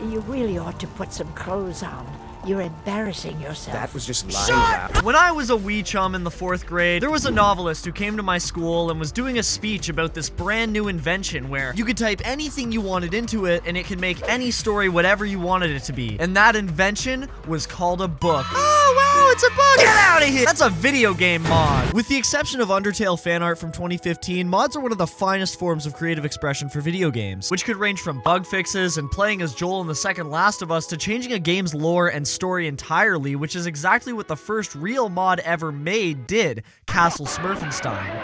You really ought to put some clothes on. You're embarrassing yourself. That was just lying. When I was a wee chum in the 4th grade, there was a novelist who came to my school and was doing a speech about this brand new invention where you could type anything you wanted into it and it could make any story whatever you wanted it to be. And that invention was called a book. Oh, wow, it's a book! Get out of here! That's a video game mod. With the exception of Undertale fan art from 2015, mods are one of the finest forms of creative expression for video games, which could range from bug fixes and playing as Joel in the second Last of Us to changing a game's lore and story entirely, which is exactly what the first real mod ever made did, Castle Smurfenstein.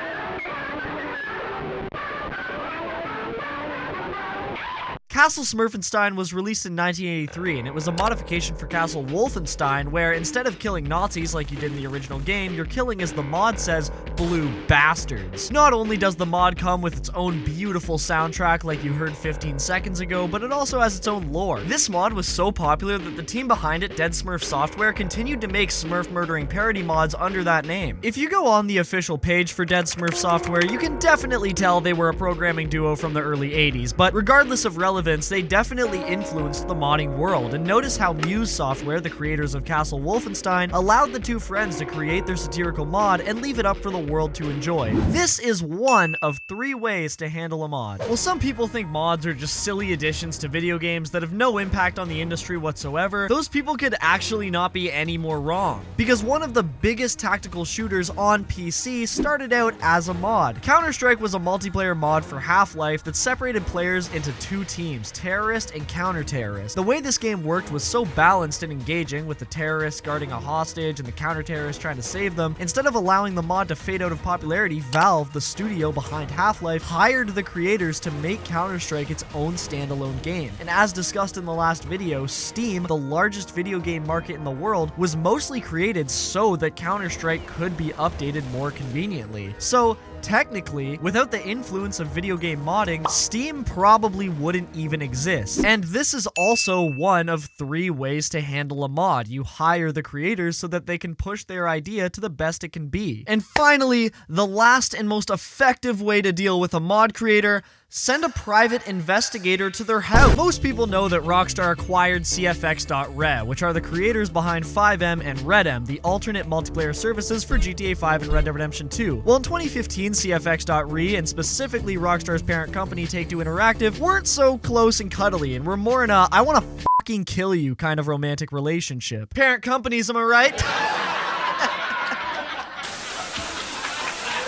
Castle Smurfenstein was released in 1983, and it was a modification for Castle Wolfenstein, where instead of killing Nazis like you did in the original game, you're killing, as the mod says, blue bastards. Not only does the mod come with its own beautiful soundtrack like you heard 15 seconds ago, but it also has its own lore. This mod was so popular that the team behind it, Dead Smurf Software, continued to make Smurf murdering parody mods under that name. If you go on the official page for Dead Smurf Software, you can definitely tell they were a programming duo from the early 80s, but regardless of relevance, they definitely influenced the modding world, and notice how Muse Software, the creators of Castle Wolfenstein, allowed the two friends to create their satirical mod and leave it up for the world to enjoy. This is one of 3 ways to handle a mod. Well, some people think mods are just silly additions to video games that have no impact on the industry whatsoever. Those people could actually not be any more wrong, because one of the biggest tactical shooters on PC started out as a mod. Counter-Strike was a multiplayer mod for Half-Life that separated players into 2 teams, terrorist and counter-terrorist. The way this game worked was so balanced and engaging, with the terrorists guarding a hostage and the counter-terrorists trying to save them. Instead of allowing the mod to fade out of popularity, Valve, the studio behind Half-Life, hired the creators to make Counter-Strike its own standalone game. And as discussed in the last video, Steam, the largest video game market in the world, was mostly created so that Counter-Strike could be updated more conveniently. So, technically, without the influence of video game modding, Steam probably wouldn't even exist. And this is also one of 3 ways to handle a mod. You hire the creators so that they can push their idea to the best it can be. And finally, the last and most effective way to deal with a mod creator: send a private investigator to their house. Most people know that Rockstar acquired CFX.Re, which are the creators behind FiveM and RedM, the alternate multiplayer services for GTA 5 and Red Dead Redemption 2. Well, in 2015, CFX.Re, and specifically Rockstar's parent company Take-Two Interactive, weren't so close and cuddly, and were more in a I wanna fucking kill you kind of romantic relationship. Parent companies, am I right?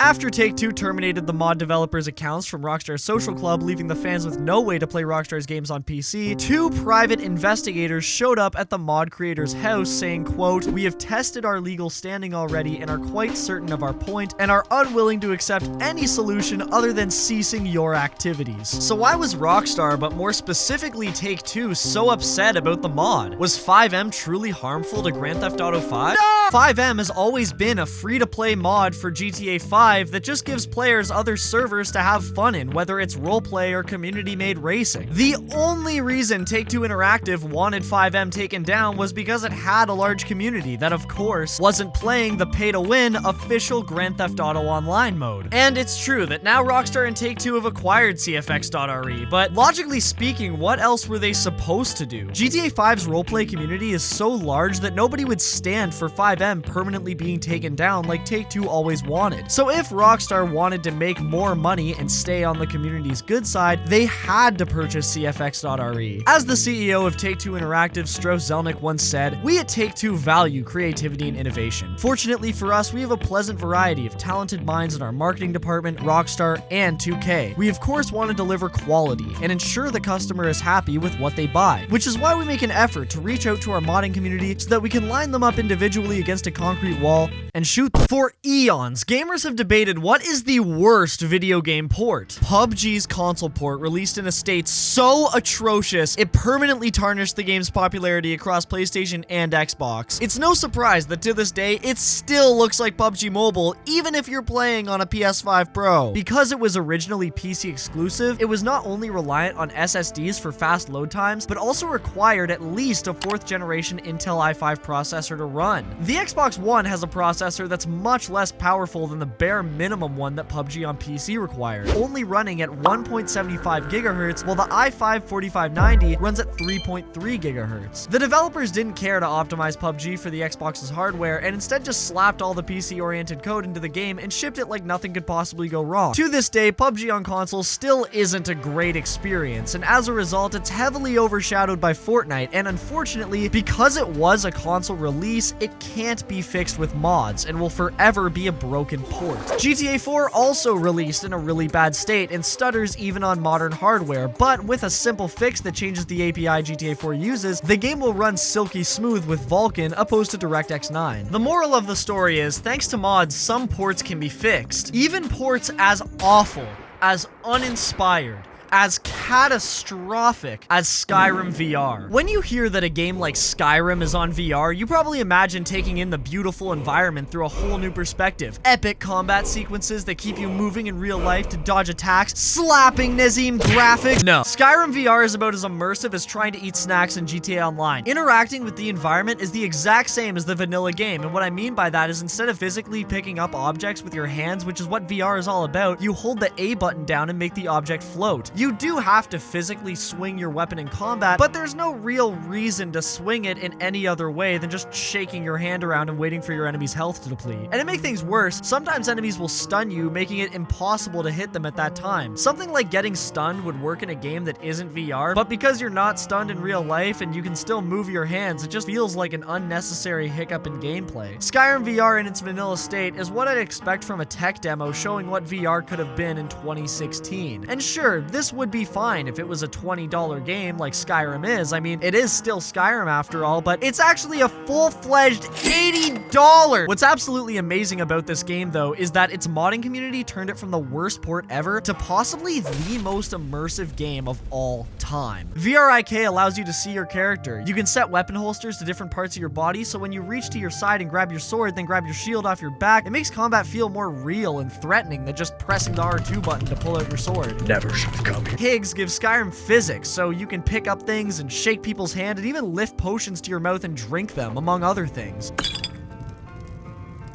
After Take-Two terminated the mod developers' accounts from Rockstar's social club, leaving the fans with no way to play Rockstar's games on PC, 2 private investigators showed up at the mod creator's house saying, quote, "We have tested our legal standing already and are quite certain of our point and are unwilling to accept any solution other than ceasing your activities." So why was Rockstar, but more specifically Take-Two, so upset about the mod? Was FiveM truly harmful to Grand Theft Auto 5? No! FiveM has always been a free-to-play mod for GTA 5 that just gives players other servers to have fun in, whether it's roleplay or community-made racing. The only reason Take-Two Interactive wanted FiveM taken down was because it had a large community that, of course, wasn't playing the pay-to-win official Grand Theft Auto Online mode. And it's true that now Rockstar and Take-Two have acquired CFX.Re, but logically speaking, what else were they supposed to do? GTA 5's roleplay community is so large that nobody would stand for FiveM permanently being taken down like Take-Two always wanted. So if Rockstar wanted to make more money and stay on the community's good side, they had to purchase CFX.Re. As the CEO of Take-Two Interactive, Strauss Zelnick, once said, "We at Take-Two value creativity and innovation. Fortunately for us, we have a pleasant variety of talented minds in our marketing department, Rockstar, and 2K. We of course want to deliver quality and ensure the customer is happy with what they buy, which is why we make an effort to reach out to our modding community so that we can line them up individually against a concrete wall and shoot them." For eons, gamers have debated what is the worst video game port. PUBG's console port, released in a state so atrocious it permanently tarnished the game's popularity across PlayStation and Xbox. It's no surprise that to this day it still looks like PUBG Mobile, even if you're playing on a PS5 Pro. Because it was originally PC exclusive, it was not only reliant on SSDs for fast load times, but also required at least a 4th generation Intel i5 processor to run. The The Xbox One has a processor that's much less powerful than the bare minimum one that PUBG on PC required, only running at 1.75 gigahertz, while the i5-4590 runs at 3.3 gigahertz. The developers didn't care to optimize PUBG for the Xbox's hardware and instead just slapped all the PC-oriented code into the game and shipped it like nothing could possibly go wrong. To this day, PUBG on consoles still isn't a great experience, and as a result, it's heavily overshadowed by Fortnite, and unfortunately, because it was a console release, it can't be fixed with mods and will forever be a broken port. GTA 4 also released in a really bad state and stutters even on modern hardware, but with a simple fix that changes the API GTA 4 uses, the game will run silky smooth with Vulkan opposed to DirectX 9. The moral of the story is, thanks to mods, some ports can be fixed. Even ports as awful, as uninspired, as catastrophic as Skyrim VR. When you hear that a game like Skyrim is on VR, you probably imagine taking in the beautiful environment through a whole new perspective. Epic combat sequences that keep you moving in real life to dodge attacks, slapping Nazim graphics. No. Skyrim VR is about as immersive as trying to eat snacks in GTA Online. Interacting with the environment is the exact same as the vanilla game, and what I mean by that is instead of physically picking up objects with your hands, which is what VR is all about, you hold the A button down and make the object float. You do have to physically swing your weapon in combat, but there's no real reason to swing it in any other way than just shaking your hand around and waiting for your enemy's health to deplete. And to make things worse, sometimes enemies will stun you, making it impossible to hit them at that time. Something like getting stunned would work in a game that isn't VR, but because you're not stunned in real life and you can still move your hands, it just feels like an unnecessary hiccup in gameplay. Skyrim VR in its vanilla state is what I'd expect from a tech demo showing what VR could have been in 2016. And sure, this would be fine if it was a $20 game like Skyrim is. I mean, it is still Skyrim after all, but it's actually a full-fledged $80. What's absolutely amazing about this game, though, is that its modding community turned it from the worst port ever to possibly the most immersive game of all time. VRIK allows you to see your character. You can set weapon holsters to different parts of your body, so when you reach to your side and grab your sword, then grab your shield off your back, it makes combat feel more real and threatening than just pressing the R2 button to pull out your sword. Never should have come here. Higgs gives Skyrim physics, so you can pick up things and shake people's hand and even lift potions to your mouth and drink them, among other things.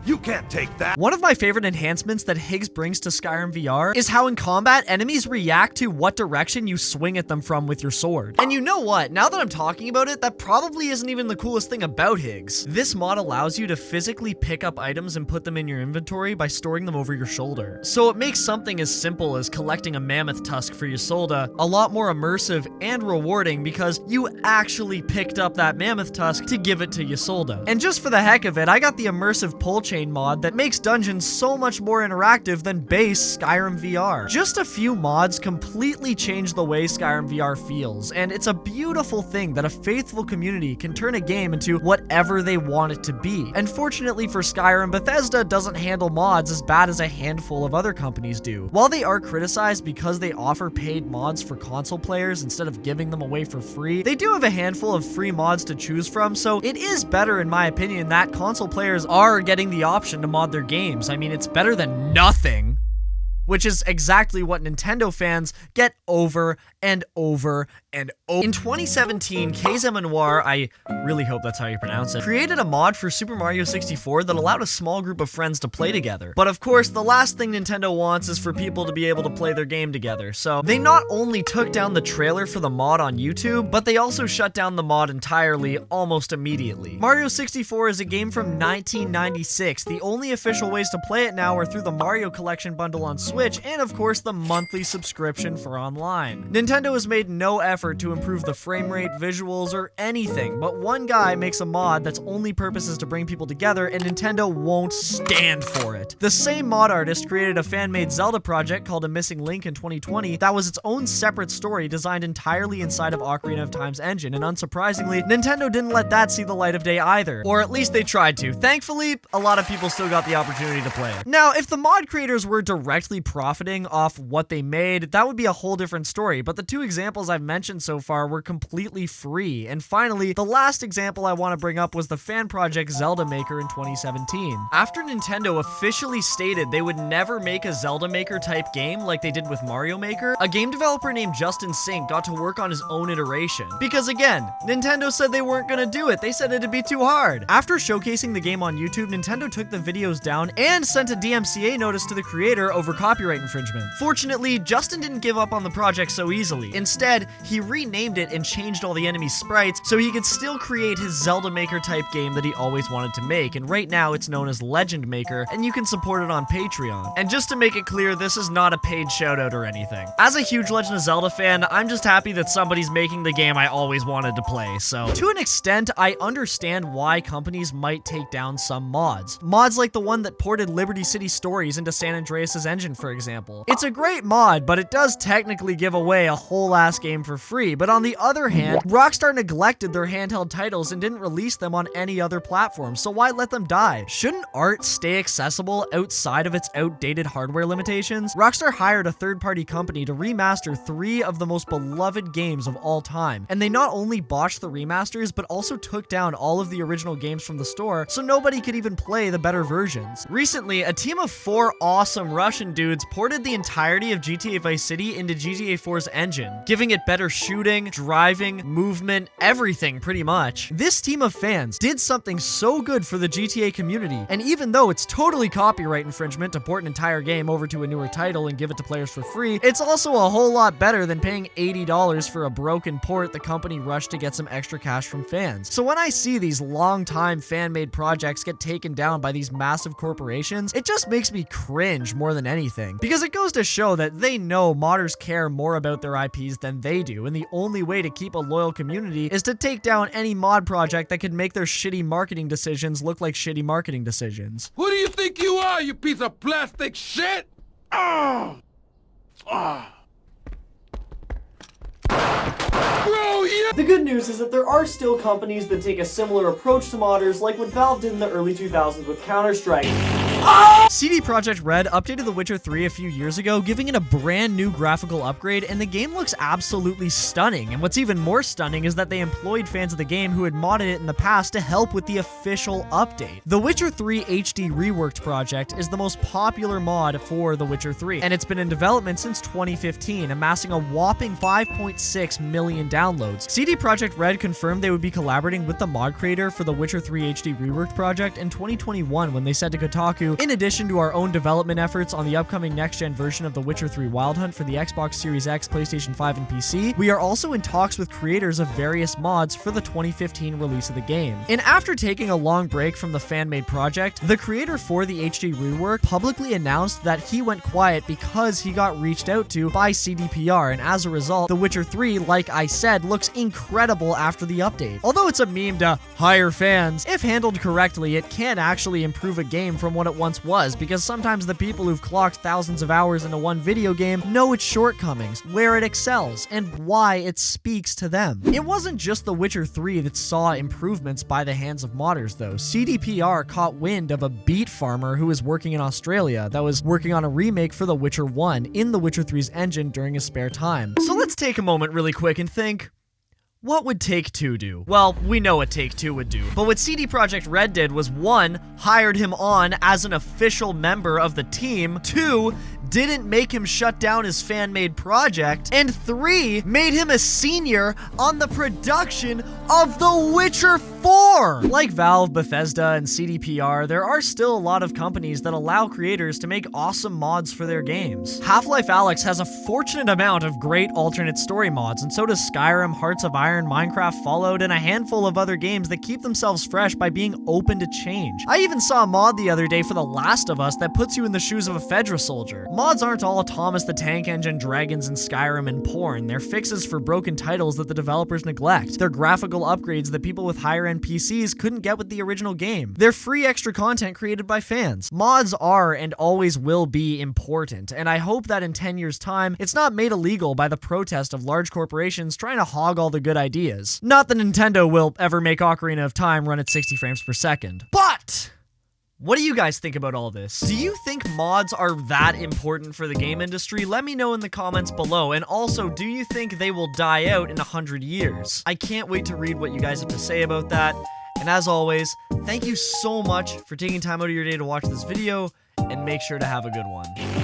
You can't take that. One of my favorite enhancements that Higgs brings to Skyrim VR is how in combat, enemies react to what direction you swing at them from with your sword. And you know what? Now that I'm talking about it, that probably isn't even the coolest thing about Higgs. This mod allows you to physically pick up items and put them in your inventory by storing them over your shoulder. So it makes something as simple as collecting a mammoth tusk for your ZELDA a lot more immersive and rewarding because you actually picked up that mammoth tusk to give it to your ZELDA. And just for the heck of it, I got the immersive pole chain mod that makes dungeons so much more interactive than base Skyrim VR. Just a few mods completely change the way Skyrim VR feels, and it's a beautiful thing that a faithful community can turn a game into whatever they want it to be. And fortunately for Skyrim, Bethesda doesn't handle mods as bad as a handful of other companies do. While they are criticized because they offer paid mods for console players instead of giving them away for free, they do have a handful of free mods to choose from, so it is better in my opinion that console players are getting the option to mod their games. I mean, it's better than nothing, which is exactly what Nintendo fans get over and over and over. In 2017, Kazem Noir, I really hope that's how you pronounce it, created a mod for Super Mario 64 that allowed a small group of friends to play together. But of course, the last thing Nintendo wants is for people to be able to play their game together. So they not only took down the trailer for the mod on YouTube, but they also shut down the mod entirely almost immediately. Mario 64 is a game from 1996. The only official ways to play it now are through the Mario Collection bundle on Switch and of course the monthly subscription for online. Nintendo has made no effort to improve the frame rate, visuals, or anything, but one guy makes a mod that's only purpose is to bring people together, and Nintendo won't stand for it. The same mod artist created a fan-made Zelda project called A Missing Link in 2020 that was its own separate story designed entirely inside of Ocarina of Time's engine, and unsurprisingly, Nintendo didn't let that see the light of day either. Or at least they tried to. Thankfully, a lot of people still got the opportunity to play it. Now, if the mod creators were directly profiting off what they made, that would be a whole different story, but the two examples I've mentioned mentioned so far were completely free. And finally, the last example I want to bring up was the fan project Zelda Maker in 2017. After Nintendo officially stated they would never make a Zelda Maker type game like they did with Mario Maker, a game developer named Justin Sink got to work on his own iteration. Because again, Nintendo said they weren't gonna do it. They said it'd be too hard. After showcasing the game on YouTube, Nintendo took the videos down and sent a DMCA notice to the creator over copyright infringement. Fortunately, Justin didn't give up on the project so easily. Instead, he renamed it and changed all the enemy sprites so he could still create his Zelda Maker type game that he always wanted to make, and right now it's known as Legend Maker, and you can support it on Patreon. And just to make it clear, this is not a paid shoutout or anything. As a huge Legend of Zelda fan, I'm just happy that somebody's making the game I always wanted to play, so to an extent, I understand why companies might take down some mods. Mods like the one that ported Liberty City Stories into San Andreas' engine, for example. It's a great mod, but it does technically give away a whole ass game for free, but on the other hand, Rockstar neglected their handheld titles and didn't release them on any other platform, so why let them die? Shouldn't art stay accessible outside of its outdated hardware limitations? Rockstar hired a third-party company to remaster 3 of the most beloved games of all time, and they not only botched the remasters, but also took down all of the original games from the store, so nobody could even play the better versions. Recently, a team of 4 awesome Russian dudes ported the entirety of GTA Vice City into GTA 4's engine, giving it better shooting, driving, movement, everything pretty much. This team of fans did something so good for the GTA community, and even though it's totally copyright infringement to port an entire game over to a newer title and give it to players for free, it's also a whole lot better than paying $80 for a broken port the company rushed to get some extra cash from fans. So when I see these long-time fan-made projects get taken down by these massive corporations, it just makes me cringe more than anything, because it goes to show that they know modders care more about their IPs than they do, and the only way to keep a loyal community is to take down any mod project that could make their shitty marketing decisions look like shitty marketing decisions. Who do you think you are, you piece of plastic shit? Oh! Oh! Bro, yeah! The good news is that there are still companies that take a similar approach to modders, like what Valve did in the early 2000s with Counter-Strike. CD Projekt Red updated The Witcher 3 a few years ago, giving it a brand new graphical upgrade, and the game looks absolutely stunning. And what's even more stunning is that they employed fans of the game who had modded it in the past to help with the official update. The Witcher 3 HD Reworked project is the most popular mod for The Witcher 3, and it's been in development since 2015, amassing a whopping 5.6 million downloads. CD Projekt Red confirmed they would be collaborating with the mod creator for The Witcher 3 HD Reworked project in 2021 when they said to Kotaku, "In addition to our own development efforts on the upcoming next-gen version of The Witcher 3 Wild Hunt for the Xbox Series X, PlayStation 5, and PC, we are also in talks with creators of various mods for the 2015 release of the game." And after taking a long break from the fan-made project, the creator for the HD rework publicly announced that he went quiet because he got reached out to by CDPR, and as a result, The Witcher 3, like I said, looks incredible after the update. Although it's a meme to hire fans, if handled correctly, it can actually improve a game from what it once was, because sometimes the people who've clocked thousands of hours into one video game know its shortcomings, where it excels, and why it speaks to them. It wasn't just The Witcher 3 that saw improvements by the hands of modders, though. CDPR caught wind of a beet farmer who was working in Australia that was working on a remake for The Witcher 1 in The Witcher 3's engine during his spare time. So let's take a moment really quick and think, what would Take-Two do? Well, we know what Take-Two would do. But what CD Projekt Red did was 1, hired him on as an official member of the team, 2, didn't make him shut down his fan-made project, and 3, made him a senior on the production of The Witcher 4! Like Valve, Bethesda, and CDPR, there are still a lot of companies that allow creators to make awesome mods for their games. Half-Life Alyx has a fortunate amount of great alternate story mods, and so does Skyrim, Hearts of Iron, Minecraft, Fallout, and a handful of other games that keep themselves fresh by being open to change. I even saw a mod the other day for The Last of Us that puts you in the shoes of a FEDRA soldier. Mods aren't all Thomas the Tank Engine, dragons, and Skyrim and porn. They're fixes for broken titles that the developers neglect. They're graphical upgrades that people with higher-end PCs couldn't get with the original game. They're free extra content created by fans. Mods are and always will be important, and I hope that in 10 years' time, it's not made illegal by the protest of large corporations trying to hog all the good ideas. Not that Nintendo will ever make Ocarina of Time run at 60 frames per second. But What do you guys think about all this? Do you think mods are that important for the game industry? Let me know in the comments below. And also, do you think they will die out in 100 years? I can't wait to read what you guys have to say about that. And as always, thank you so much for taking time out of your day to watch this video, and make sure to have a good one.